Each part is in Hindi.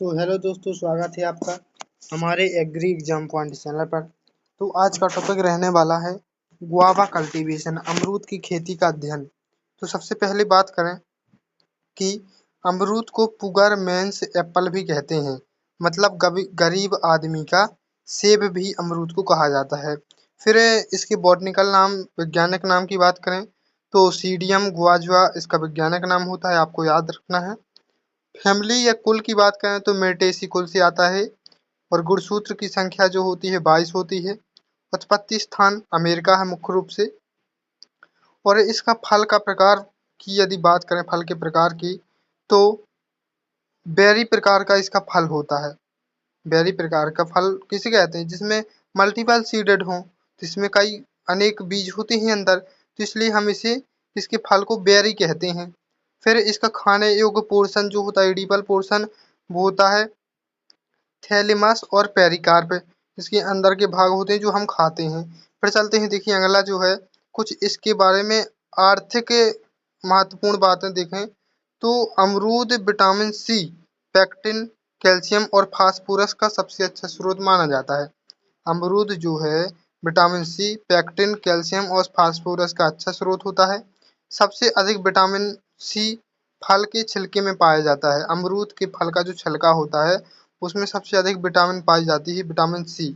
तो हेलो दोस्तों, स्वागत है आपका हमारे एग्री एग्जाम पॉइंट चैनल पर। तो आज का टॉपिक रहने वाला है गुआवा कल्टीवेशन, अमरूद की खेती का अध्ययन। तो सबसे पहले बात करें कि अमरूद को पुगर मेंस एप्पल भी कहते हैं, मतलब गरीब आदमी का सेब भी अमरूद को कहा जाता है। फिर इसके बॉटनिकल नाम, वैज्ञानिक नाम की बात करें तो सीडियम गुआवा इसका वैज्ञानिक नाम होता है, आपको याद रखना है। फैमिली या कुल की बात करें तो मेर्टेसी कुल से आता है और गुणसूत्र की संख्या जो होती है 22 होती है। उत्पत्ति स्थान अमेरिका है मुख्य रूप से। और इसका फल का प्रकार की यदि बात करें, फल के प्रकार की, तो बेरी प्रकार का इसका फल होता है। बेरी प्रकार का फल किसे कहते हैं? जिसमें मल्टीपल सीडेड हों, जिसमें कई अनेक बीज होते हैं अंदर, तो इसलिए हम इसके फल को बेरी कहते हैं। फिर इसका खाने योग्य पोर्शन जो होता है, एडिबल पोर्शन, वो होता है थैलेमस और पेरिकार्प। इसके अंदर के भाग होते हैं जो हम खाते हैं। फिर चलते हैं, देखिए अगला जो है कुछ इसके बारे में आर्थिक महत्वपूर्ण बातें देखें तो अमरूद विटामिन सी, पेक्टिन, कैल्शियम और फास्फोरस का सबसे अच्छा स्रोत माना जाता है। अमरूद जो है विटामिन सी, पेक्टिन, कैल्शियम और फास्फोरस का अच्छा स्रोत होता है। सबसे अधिक विटामिन सी फल के छिलके में पाया जाता है। अमरूद के फल का जो छिलका होता है उसमें सबसे अधिक विटामिन पाई जाती है, विटामिन सी।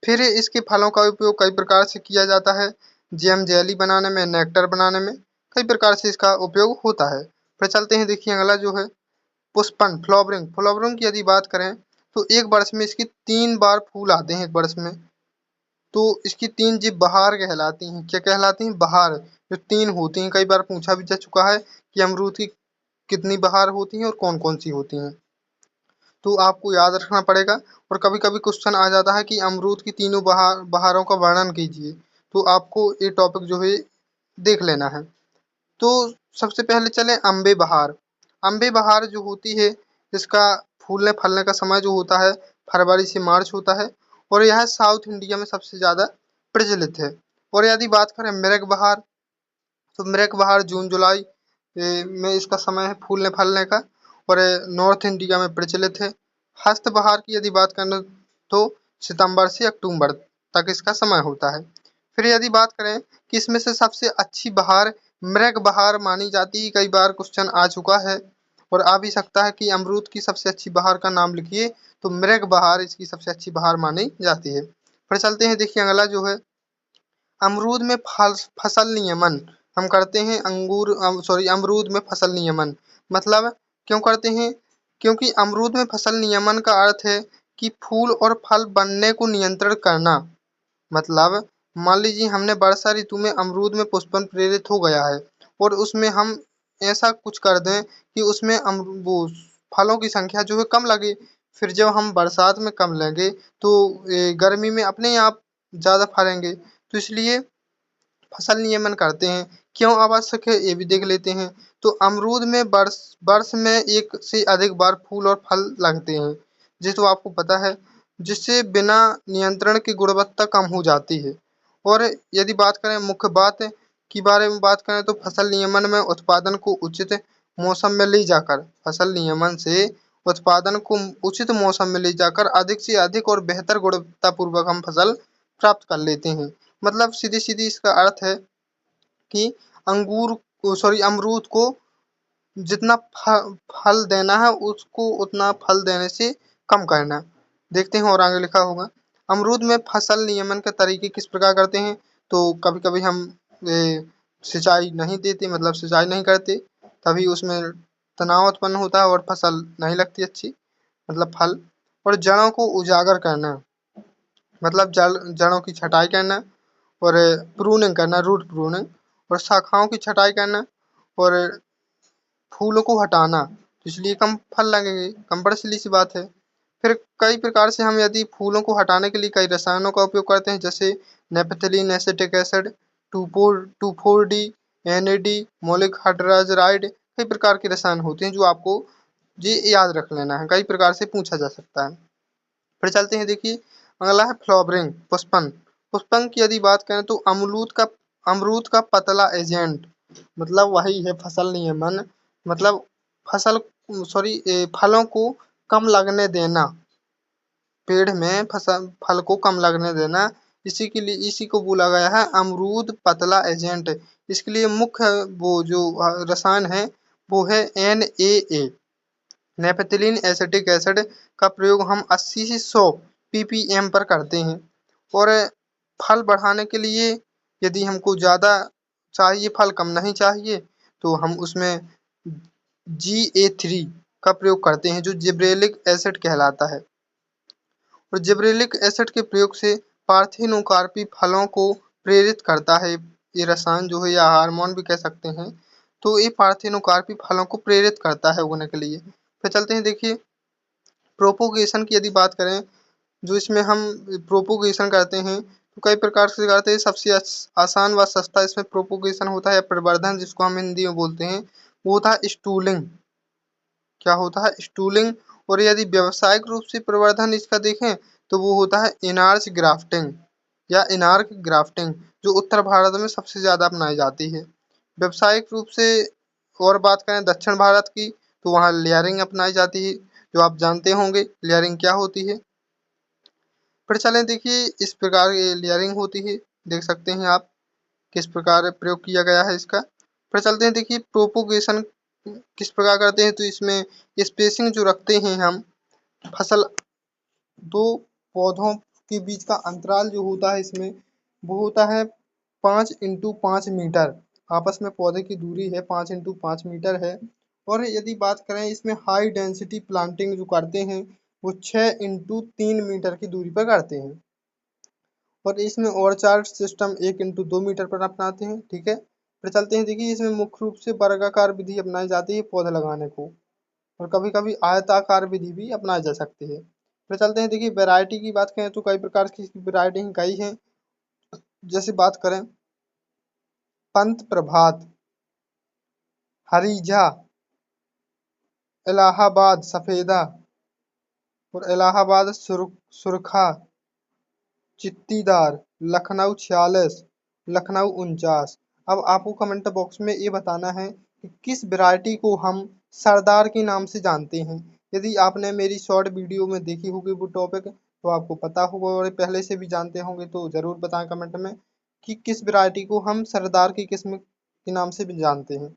फिर इसके फलों का उपयोग कई प्रकार से किया जाता है, जैम जेली बनाने में, नेक्टर बनाने में, कई प्रकार से इसका उपयोग होता है। फिर चलते हैं, देखिए अगला जो है पुष्पन, फ्लावरिंग। फ्लावरिंग की यदि बात करें तो एक वर्ष में इसके 3 बार फूल आते हैं, एक वर्ष में। तो इसकी 3 जीभ बहार कहलाती हैं। क्या कहलाती हैं? बहार। जो 3 होती हैं, कई बार पूछा भी जा चुका है कि अमरूद की कितनी बहार होती हैं और कौन कौन सी होती हैं, तो आपको याद रखना पड़ेगा। और कभी कभी क्वेश्चन आ जाता है कि अमरूद की तीनों बहारों का वर्णन कीजिए, तो आपको ये टॉपिक जो है देख लेना है। तो सबसे पहले चले अम्बे बहार। अम्बे बहार जो होती है, इसका फूलने फलने का समय जो होता है फरवरी से मार्च होता है और यह साउथ इंडिया में सबसे ज़्यादा प्रचलित है। और यदि बात करें मृग बहार, तो मृग बहार जून जुलाई में इसका समय है फूलने फलने का और नॉर्थ इंडिया में प्रचलित है। हस्त बहार की यदि बात करें तो सितंबर से अक्टूबर तक इसका समय होता है। फिर यदि बात करें कि इसमें से सबसे अच्छी बहार मृग बहार मानी जाती है, कई बार क्वेश्चन आ चुका है और आ भी सकता है कि अमरूद की सबसे अच्छी बहार का नाम लिखिए, तो मृग बहार इसकी सबसे अच्छी बहार मानी जाती है। फिर चलते हैं, देखिए अगला जो है अमरूद में फसल नियमन हम करते हैं। अमरूद में फसल नियमन मतलब क्यों करते हैं? क्योंकि अमरूद में फसल नियमन का अर्थ है कि फूल और फल बनने को नियंत्रण करना। मतलब मान लीजिए हमने वर्षा ऋतु में अमरूद में पुष्पन प्रेरित हो गया है और उसमें हम ऐसा कुछ कर दें कि उसमें वो फलों की संख्या जो है कम लगे। फिर जब हम बरसात में कम लेंगे तो गर्मी में अपने आप ज़्यादा फलेंगे। तो इसलिए फसल नियमन करते हैं। क्यों आवश्यक है ये भी देख लेते हैं। तो अमरूद में वर्ष वर्ष में एक से अधिक बार फूल और फल लगते हैं, ये तो आपको पता है, जिससे बिना नियंत्रण की गुणवत्ता कम हो जाती है। और यदि बात करें मुख्य बात के बारे में बात करें तो फसल नियमन में उत्पादन को उचित मौसम में ले जाकर, फसल नियमन से उत्पादन को उचित मौसम में ले जाकर अधिक से अधिक और बेहतर गुणवत्तापूर्वक हम फसल प्राप्त कर लेते हैं। मतलब सीधी सीधी इसका अर्थ है कि अमरूद को जितना फल देना है उसको उतना फल देने से कम करना। देखते हैं और आगे लिखा होगा अमरूद में फसल नियमन के तरीके किस प्रकार करते हैं। तो कभी कभी हम सिंचाई नहीं देते, मतलब सिंचाई नहीं करते, तभी उसमें तनाव उत्पन्न होता है और फसल नहीं लगती अच्छी, मतलब फल। और जड़ों को उजागर करना, मतलब जड़ों की छटाई करना और प्रूनिंग करना, रूट प्रूनिंग, और शाखाओं की छटाई करना और फूलों को हटाना, तो इसलिए कम फल लगेंगे, कंपल्सरी सी बात है। फिर कई प्रकार से हम यदि फूलों को हटाने के लिए कई रसायनों का उपयोग करते हैं, जैसे naphthalene acetic acid, two four D, NAD, maleic hydrazide, कई प्रकार के रसायन होते हैं जो आपको ये याद रख लेना है, कई प्रकार से पूछा जा सकता है। फिर चलते हैं, देखिए अगला है फ्लावरिंग, पुष्पन। पुष्पन की यदि बात करें तो अमरूद का पतला एजेंट, मतलब वही है फसल नियमन, मतलब फसल फलों को कम लगने देना, पेड़ में फसल फल को कम लगने देना, इसी के लिए इसी को बोला गया है अमरूद पतला एजेंट। इसके लिए मुख्य वो जो रसायन है वो है NaA, नेपथिलीन एसिटिक एसिड का प्रयोग हम 80 से 100 ppm पर करते हैं। और फल बढ़ाने के लिए यदि हमको ज़्यादा चाहिए, फल कम नहीं चाहिए, तो हम उसमें GA3 का प्रयोग करते हैं जो जिब्रेलिक एसिड कहलाता है। और जिब्रेलिक एसिड के प्रयोग से पार्थिनोकार्पी फलों को प्रेरित करता है। ये रसायन जो है या हार्मोन भी कह सकते हैं, तो ये पार्थिनोकार्पी फलों को प्रेरित करता है उगने के लिए। फिर चलते हैं, देखिए प्रोपोगेशन की यदि बात करें, जो इसमें हम प्रोपोगेशन करते हैं तो कई प्रकार से करते हैं। सबसे आसान व सस्ता इसमें प्रोपोगेशन होता है, प्रवर्धन जिसको हम हिंदी में बोलते हैं, वो होता है स्टूलिंग। क्या होता है? स्टूलिंग। और यदि व्यावसायिक रूप से प्रवर्धन इसका देखें तो वो होता है इनार्च ग्राफ्टिंग या इनार्क ग्राफ्टिंग, जो उत्तर भारत में सबसे ज़्यादा अपनाई जाती है। व्यावसायिक रूप से और बात करें दक्षिण भारत की, तो वहाँ लेयरिंग अपनाई जाती है, जो आप जानते होंगे लेयरिंग क्या होती है। फिर चलें, देखिए इस प्रकार ये लेयरिंग होती है, देख सकते हैं आप किस प्रकार प्रयोग किया गया है इसका। फिर चलते हैं, देखिए प्रोपोगेशन किस प्रकार करते हैं, तो इसमें स्पेसिंग जो रखते हैं हम, फसल दो पौधों के बीच का अंतराल जो होता है इसमें वो होता है 5x5 मीटर। आपस में पौधे की दूरी है 5x5 मीटर है। और यदि बात करें इसमें हाई डेंसिटी प्लांटिंग जो करते हैं वो 6x3 मीटर की दूरी पर करते हैं। और इसमें ऑर्चार्ड सिस्टम 1x2 मीटर पर अपनाते हैं, ठीक है। फिर चलते हैं, देखिए इसमें मुख्य रूप से वर्गाकार विधि अपनाई जाती है पौधे लगाने को, और कभी कभी आयताकार विधि भी अपनाई जा सकती है। फिर चलते हैं, देखिए वैरायटी की बात करें तो कई प्रकार की वैरायटी कई हैं। जैसे बात करें पंत प्रभात, हरीझा, इलाहाबाद सफेदा और इलाहाबाद सुरखा, चित्तीदार, लखनऊ 46, लखनऊ 49। अब आपको कमेंट बॉक्स में ये बताना है कि किस वैरायटी को हम सरदार के नाम से जानते हैं। यदि आपने मेरी शॉर्ट वीडियो में देखी होगी वो टॉपिक, तो आपको पता होगा, और पहले से भी जानते होंगे तो ज़रूर बताएं कमेंट में कि किस वैरायटी को हम सरदार की किस्म के नाम से भी जानते हैं।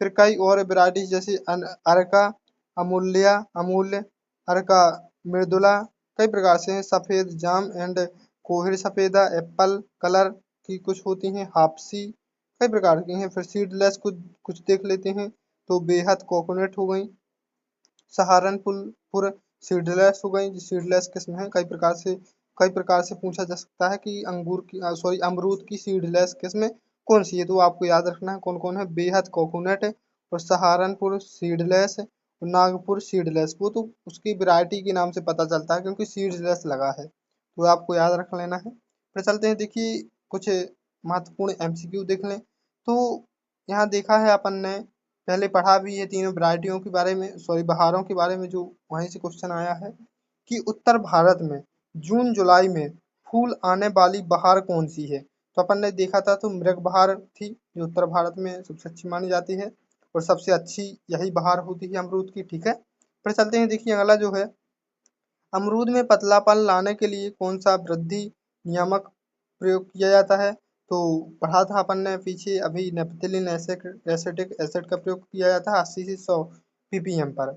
फिर कई और वैरायटी जैसे अर्का, अमूल्य, अर्का मृदुला, कई प्रकार से हैं। सफ़ेद जाम एंड कोहिर सफेदा, एप्पल कलर की कुछ होती हैं, हापसी, कई प्रकार की हैं। फिर सीडलेस कुछ कुछ देख लेते हैं, तो बेहद कोकोनट हो गई, सहारनपुर सीडलेस हो गई, सीडलेस किस्म है। कई प्रकार से पूछा जा सकता है कि अंगूर की अमरूद की सीडलेस किस्म कौन सी है, तो आपको याद रखना है कौन कौन है। बेहद कोकोनट और सहारनपुर सीडलेस, नागपुर सीडलेस, वो तो उसकी वैरायटी के नाम से पता चलता है क्योंकि सीडलेस लगा है, तो आपको याद रख लेना है। फिर चलते हैं, देखिए कुछ महत्वपूर्ण MCQ देख लें। तो यहाँ देखा है अपन ने, पहले पढ़ा भी है तीनों वैरायटियों के बारे में, बहारों के बारे में, जो वहीं से क्वेश्चन आया है कि उत्तर भारत में जून जुलाई में फूल आने वाली बहार कौन सी है। तो अपन ने देखा था तो मृग बहार थी, जो उत्तर भारत में सबसे अच्छी मानी जाती है, और सबसे अच्छी यही बहार होती है अमरूद की, ठीक है। फिर चलते हैं, देखिए अगला जो है, अमरूद में पतलापन लाने के लिए कौन सा वृद्धि नियामक प्रयोग किया जाता है। तो पढ़ा था अपन ने पीछे अभी, नेपथिलीन एसिटिक एसिड का प्रयोग किया जाता है 80 से 100 ppm पर।